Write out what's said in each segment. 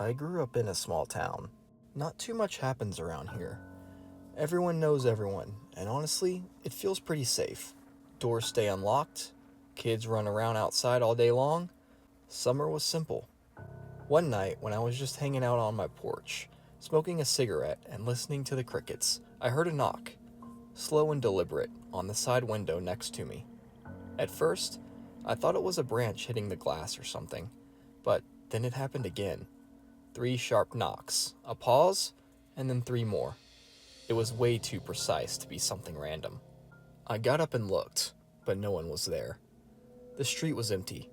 I grew up in a small town. Not too much happens around here. Everyone knows everyone, and honestly, it feels pretty safe. Doors stay unlocked, kids run around outside all day long. Summer was simple. One night, when I was just hanging out on my porch, smoking a cigarette and listening to the crickets, I heard a knock, slow and deliberate, on the side window next to me. At first, I thought it was a branch hitting the glass or something, but then it happened again. 3 sharp knocks, a pause, and then 3 more. It was way too precise to be something random. I got up and looked, but no one was there. The street was empty,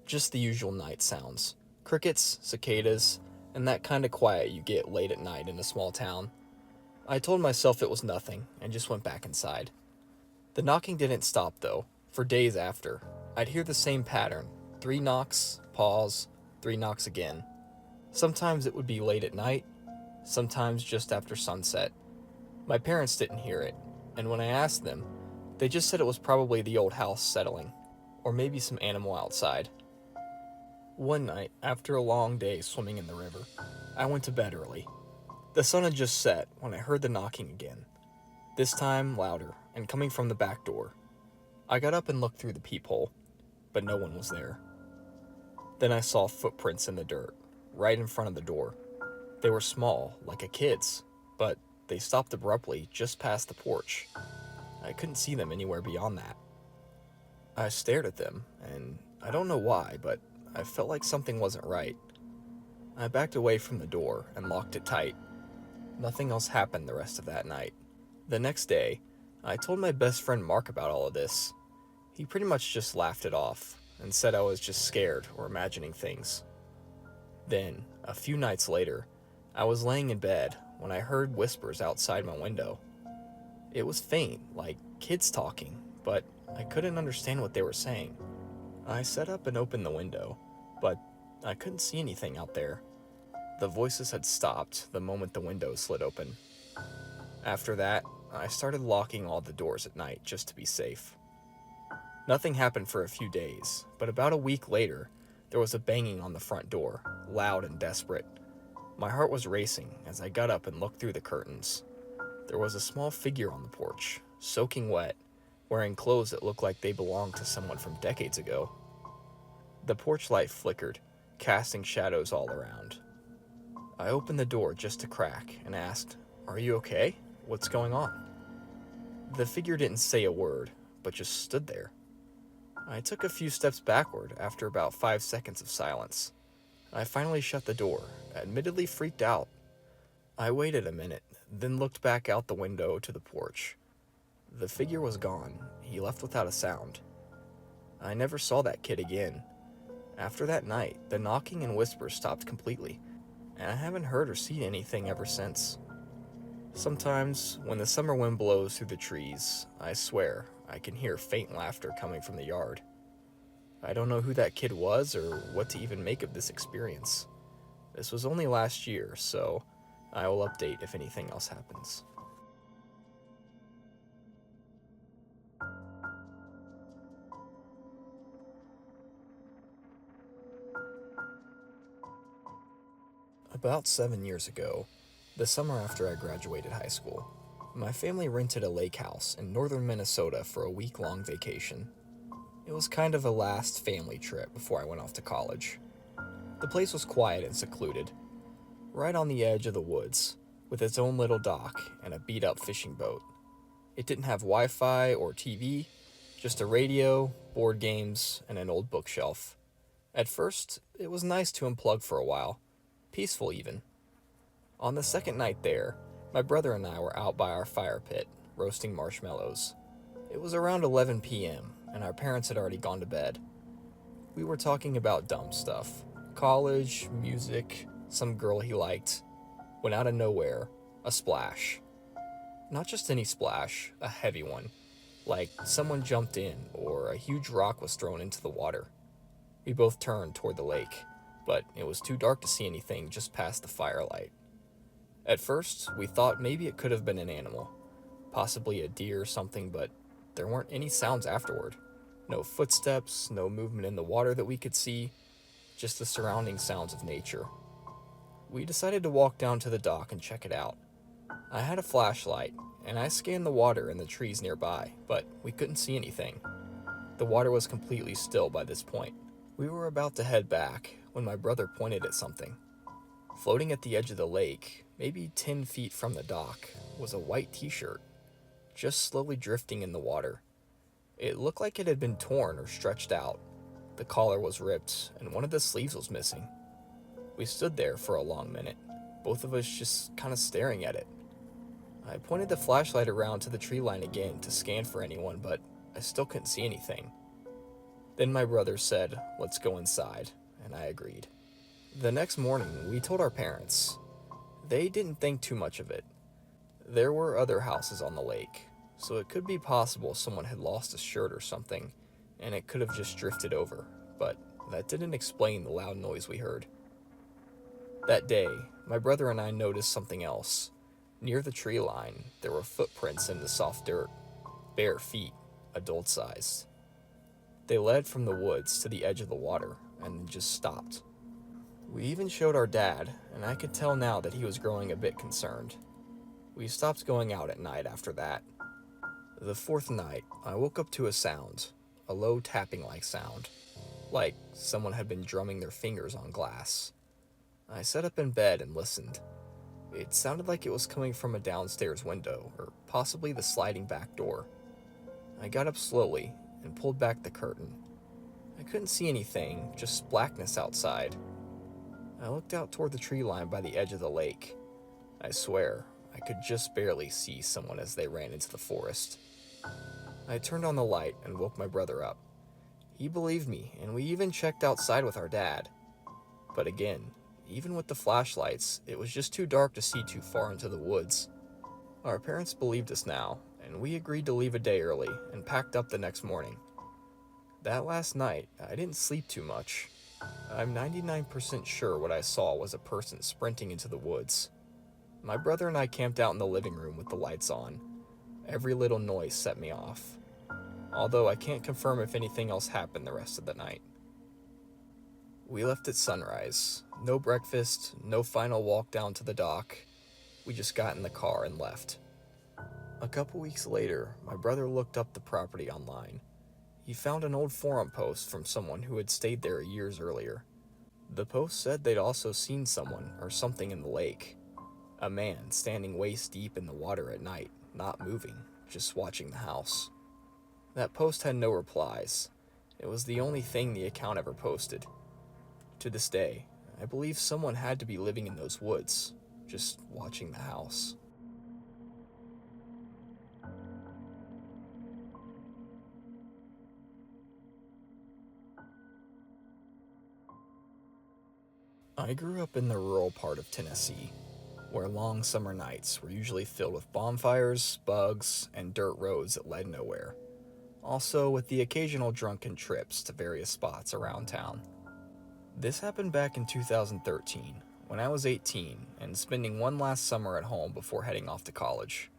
just the usual night sounds: crickets, cicadas, and that kind of quiet you get late at night in a small town. I told myself it was nothing and just went back inside. The knocking didn't stop though. For days after, I'd hear the same pattern: 3 knocks, pause, 3 knocks again. Sometimes it would be late at night, sometimes just after sunset. My parents didn't hear it, and when I asked them, they just said it was probably the old house settling, or maybe some animal outside. One night, after a long day swimming in the river, I went to bed early. The sun had just set when I heard the knocking again, this time louder and coming from the back door. I got up and looked through the peephole, but no one was there. Then I saw footprints in the dirt, right in front of the door. They were small, like a kid's, but they stopped abruptly just past the porch. I couldn't see them anywhere beyond that. I stared at them, and I don't know why, but I felt like something wasn't right. I backed away from the door and locked it tight. Nothing else happened the rest of that night. The next day, I told my best friend Mark about all of this. He pretty much just laughed it off and said I was just scared or imagining things. Then, a few nights later, I was laying in bed when I heard whispers outside my window. It was faint, like kids talking, but I couldn't understand what they were saying. I sat up and opened the window, but I couldn't see anything out there. The voices had stopped the moment the window slid open. After that, I started locking all the doors at night just to be safe. Nothing happened for a few days, but about a week later, there was a banging on the front door, loud and desperate. My heart was racing as I got up and looked through the curtains. There was a small figure on the porch, soaking wet, wearing clothes that looked like they belonged to someone from decades ago. The porch light flickered, casting shadows all around. I opened the door just a crack and asked, "Are you okay? What's going on?" The figure didn't say a word, but just stood there. I took a few steps backward after about 5 seconds of silence. I finally shut the door, admittedly freaked out. I waited a minute, then looked back out the window to the porch. The figure was gone. He left without a sound. I never saw that kid again. After that night, the knocking and whispers stopped completely, and I haven't heard or seen anything ever since. Sometimes, when the summer wind blows through the trees, I swear I can hear faint laughter coming from the yard. I don't know who that kid was or what to even make of this experience. This was only last year, so I will update if anything else happens. About 7 years ago, the summer after I graduated high school, my family rented a lake house in northern Minnesota for a week-long vacation. It was kind of a last family trip before I went off to college. The place was quiet and secluded, right on the edge of the woods, with its own little dock and a beat-up fishing boat. It didn't have Wi-Fi or TV, just a radio, board games, and an old bookshelf. At first, it was nice to unplug for a while, peaceful even. On the second night there, my brother and I were out by our fire pit, roasting marshmallows. It was around 11 p.m., and our parents had already gone to bed. We were talking about dumb stuff: college, music, some girl he liked, when out of nowhere, a splash. Not just any splash, a heavy one, like someone jumped in or a huge rock was thrown into the water. We both turned toward the lake, but it was too dark to see anything just past the firelight. At first, we thought maybe it could have been an animal, possibly a deer or something, but there weren't any sounds afterward. No footsteps, no movement in the water that we could see, just the surrounding sounds of nature. We decided to walk down to the dock and check it out. I had a flashlight, and I scanned the water and the trees nearby, but we couldn't see anything. The water was completely still by this point. We were about to head back when my brother pointed at something. Floating at the edge of the lake, maybe 10 feet from the dock, was a white t-shirt, just slowly drifting in the water. It looked like it had been torn or stretched out. The collar was ripped, and one of the sleeves was missing. We stood there for a long minute, both of us just kind of staring at it. I pointed the flashlight around to the tree line again to scan for anyone, but I still couldn't see anything. Then my brother said, "Let's go inside," and I agreed. The next morning, we told our parents. They didn't think too much of it. There were other houses on the lake, so it could be possible someone had lost a shirt or something, and it could have just drifted over, but that didn't explain the loud noise we heard. That day, my brother and I noticed something else. Near the tree line, there were footprints in the soft dirt, bare feet, adult-sized. They led from the woods to the edge of the water and then just stopped. We even showed our dad, and I could tell now that he was growing a bit concerned. We stopped going out at night after that. The fourth night, I woke up to a sound, a low tapping-like sound, like someone had been drumming their fingers on glass. I sat up in bed and listened. It sounded like it was coming from a downstairs window, or possibly the sliding back door. I got up slowly and pulled back the curtain. I couldn't see anything, just blackness outside. I looked out toward the tree line by the edge of the lake. I swear, I could just barely see someone as they ran into the forest. I turned on the light and woke my brother up. He believed me, and we even checked outside with our dad. But again, even with the flashlights, it was just too dark to see too far into the woods. Our parents believed us now, and we agreed to leave a day early and packed up the next morning. That last night, I didn't sleep too much. I'm 99% sure what I saw was a person sprinting into the woods. My brother and I camped out in the living room with the lights on. Every little noise set me off, although I can't confirm if anything else happened the rest of the night. We left at sunrise. No breakfast, no final walk down to the dock. We just got in the car and left. A couple weeks later, my brother looked up the property online. He found an old forum post from someone who had stayed there years earlier. The post said they'd also seen someone or something in the lake. A man standing waist deep in the water at night, not moving, just watching the house. That post had no replies. It was the only thing the account ever posted. To this day, I believe someone had to be living in those woods, just watching the house. I grew up in the rural part of Tennessee, where long summer nights were usually filled with bonfires, bugs, and dirt roads that led nowhere. Also with the occasional drunken trips to various spots around town. This happened back in 2013, when I was 18 and spending one last summer at home before heading off to college.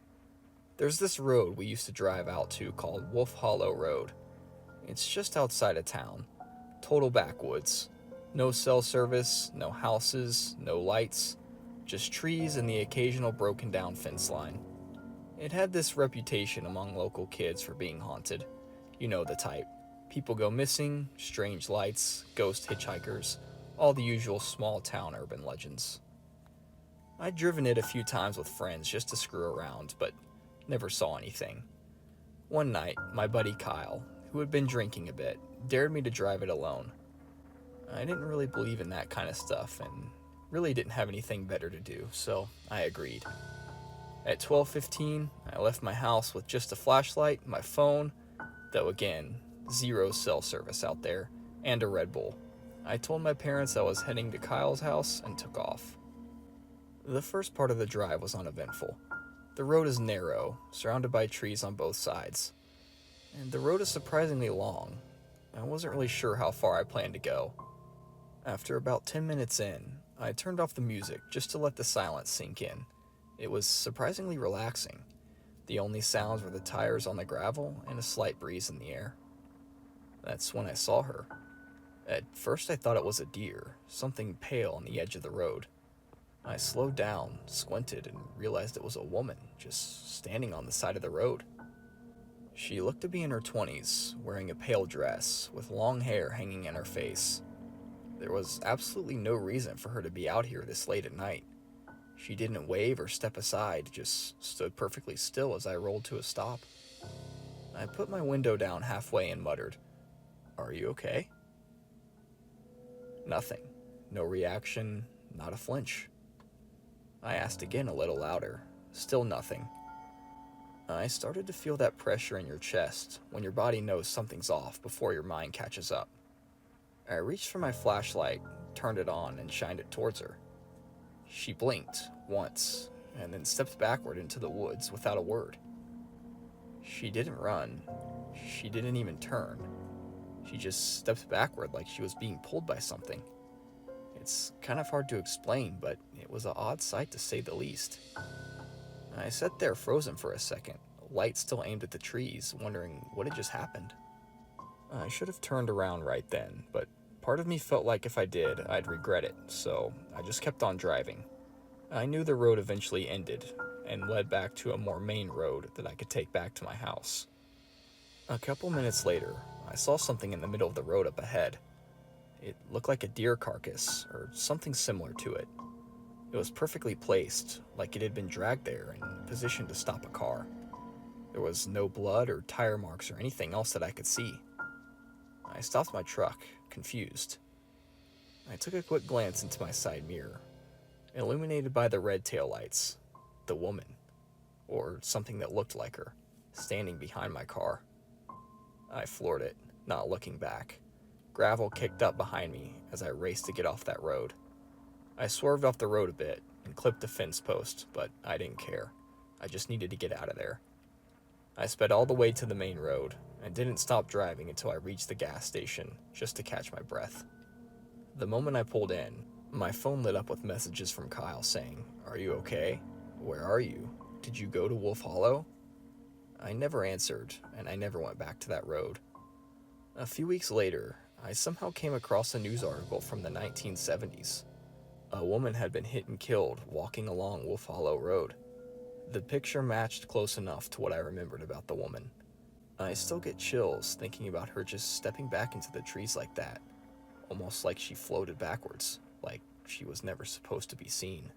There's this road we used to drive out to called Wolf Hollow Road. It's just outside of town, total backwoods. No cell service, no houses, no lights, just trees and the occasional broken down fence line. It had this reputation among local kids for being haunted. You know the type. People go missing, strange lights, ghost hitchhikers, all the usual small town urban legends. I'd driven it a few times with friends just to screw around, but never saw anything. One night, my buddy Kyle, who had been drinking a bit, dared me to drive it alone. I didn't really believe in that kind of stuff and really didn't have anything better to do, so I agreed. At 12:15, I left my house with just a flashlight, my phone, though again, zero cell service out there, and a Red Bull. I told my parents I was heading to Kyle's house and took off. The first part of the drive was uneventful. The road is narrow, surrounded by trees on both sides. And the road is surprisingly long. I wasn't really sure how far I planned to go. After about 10 minutes in, I turned off the music just to let the silence sink in. It was surprisingly relaxing. The only sounds were the tires on the gravel and a slight breeze in the air. That's when I saw her. At first I thought it was a deer, something pale on the edge of the road. I slowed down, squinted, and realized it was a woman just standing on the side of the road. She looked to be in her 20s, wearing a pale dress with long hair hanging in her face. There was absolutely no reason for her to be out here this late at night. She didn't wave or step aside, just stood perfectly still as I rolled to a stop. I put my window down halfway and muttered, "Are you okay?" Nothing. No reaction, not a flinch. I asked again a little louder. Still nothing. I started to feel that pressure in your chest when your body knows something's off before your mind catches up. I reached for my flashlight, turned it on, and shined it towards her. She blinked once, and then stepped backward into the woods without a word. She didn't run. She didn't even turn. She just stepped backward like she was being pulled by something. It's kind of hard to explain, but it was an odd sight to say the least. I sat there frozen for a second, light still aimed at the trees, wondering what had just happened. I should have turned around right then, but part of me felt like if I did, I'd regret it, so I just kept on driving. I knew the road eventually ended and led back to a more main road that I could take back to my house. A couple minutes later, I saw something in the middle of the road up ahead. It looked like a deer carcass, or something similar to it. It was perfectly placed, like it had been dragged there and positioned to stop a car. There was no blood or tire marks or anything else that I could see. I stopped my truck, confused. I took a quick glance into my side mirror, illuminated by the red taillights. The woman, or something that looked like her, standing behind my car. I floored it, not looking back. Gravel kicked up behind me as I raced to get off that road. I swerved off the road a bit and clipped a fence post, but I didn't care. I just needed to get out of there. I sped all the way to the main road and didn't stop driving until I reached the gas station just to catch my breath. The moment I pulled in, my phone lit up with messages from Kyle saying, "Are you okay? Where are you? Did you go to Wolf Hollow?" I never answered, and I never went back to that road. A few weeks later, I somehow came across a news article from the 1970s. A woman had been hit and killed walking along Wolf Hollow Road. The picture matched close enough to what I remembered about the woman. I still get chills thinking about her just stepping back into the trees like that, almost like she floated backwards, like she was never supposed to be seen.